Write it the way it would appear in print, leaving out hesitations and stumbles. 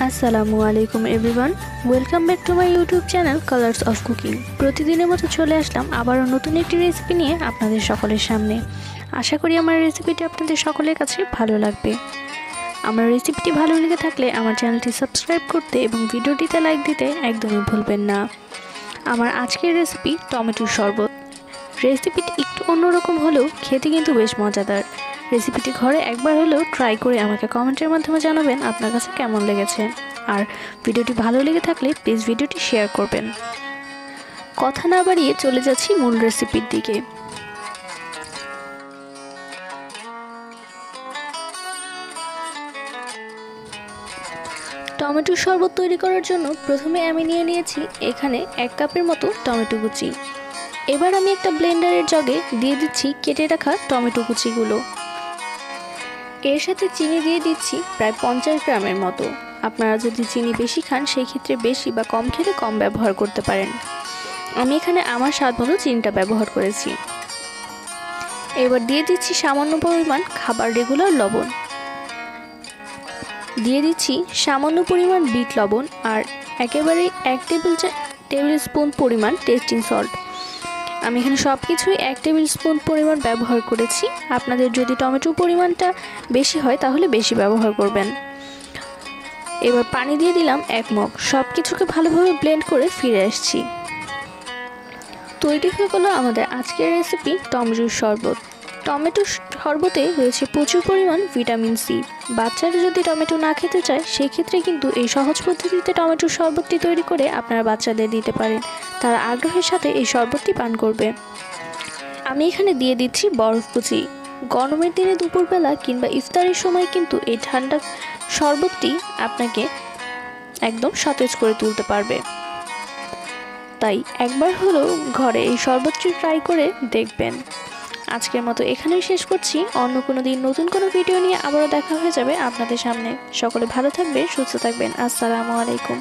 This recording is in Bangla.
আসসালামু আলাইকুম everyone, welcome back to my YouTube channel colours of cooking. প্রতিদিনের মতো চলে আসলাম আবারও নতুন একটি রেসিপি নিয়ে আপনাদের সকলের সামনে। আশা করি আমার রেসিপিটি আপনাদের সকলের কাছে ভালো লাগবে। আমার রেসিপিটি ভালো লেগে থাকলে আমার চ্যানেলটি সাবস্ক্রাইব করতে এবং ভিডিওটিতে লাইক দিতে একদমই ভুলবেন না। আমার আজকের রেসিপি টমেটোর শরবত। রেসিপিটি একটু অন্যরকম হলেও খেতে কিন্তু বেশ মজাদার। রেসিপিটি ঘরে একবার হলেও ট্রাই করে আমাকে কমেন্টের মাধ্যমে জানাবেন আপনার কাছে কেমন লেগেছে। আর ভিডিওটি ভালো লেগে থাকলে প্লিজ ভিডিওটি শেয়ার করবেন। কথা না বাড়িয়ে চলে যাচ্ছি মূল রেসিপির দিকে। টমেটোর শরবত তৈরি করার জন্য প্রথমে আমি নিয়ে নিয়েছি এখানে 1 কাপের মতো টমেটো কুচি। এবার আমি একটা ব্লেন্ডারের জগে দিয়ে দিচ্ছি কেটে রাখা টমেটো কুচিগুলো। এর সাথে চিনি দিয়ে দিচ্ছি প্রায় 50 গ্রামের মতো। আপনারা যদি চিনি বেশি খান সেই ক্ষেত্রে বেশি বা কম খেলে কম ব্যবহার করতে পারেন। আমি এখানে আমার স্বাদ মতো চিনিটা ব্যবহার করেছি। এবার দিয়ে দিচ্ছি সামান্য পরিমাণ খাবার রেগুলার লবণ, দিয়ে দিচ্ছি সামান্য পরিমাণ বিট লবণ আর একেবারে 1 টেবিল স্পুন পরিমাণ টেস্টিং সল্ট। আমি এখানে সব কিছুই 1 টেবিল স্পুন পরিমাণ ব্যবহার করেছি। আপনাদের যদি টমেটোর পরিমাণটা বেশি হয় তাহলে বেশি ব্যবহার করবেন। এবার পানি দিয়ে দিলাম 1 মগ। সব কিছুকে ভালোভাবে ব্লেন্ড করে ফিরে আসছি। তৈরি হয়ে গেল আমাদের আজকের রেসিপি টমেটোর শরবত। টমেটোর শরবতে রয়েছে প্রচুর পরিমাণ ভিটামিন সি। বাচ্চারা যদি টমেটো না খেতে চায় সেই ক্ষেত্রে কিন্তু এই সহজ পদ্ধতিতে টমেটোর শরবতটি তৈরি করে আপনারা বাচ্চাদের দিতে পারেন। তারা আগ্রহের সাথে এই শরবতটি পান করবে। আমি এখানে দিয়ে দিচ্ছি বরফ কুচি। গরমের দিনে দুপুরবেলা কিংবা ইফতারের সময় কিন্তু এই ঠান্ডা শরবতটি আপনাকে একদম সতেজ করে তুলতে পারবে। তাই একবার হলেও ঘরে এই শরবতটি ট্রাই করে দেখবেন। আজকের মতো এখানেই শেষ করছি। অন্য কোনো দিন নতুন কোনো ভিডিও নিয়ে আবারও দেখা হয়ে যাবে আপনাদের সামনে। সকলে ভালো থাকবে, সুস্থ থাকবেন। আসসালামু আলাইকুম।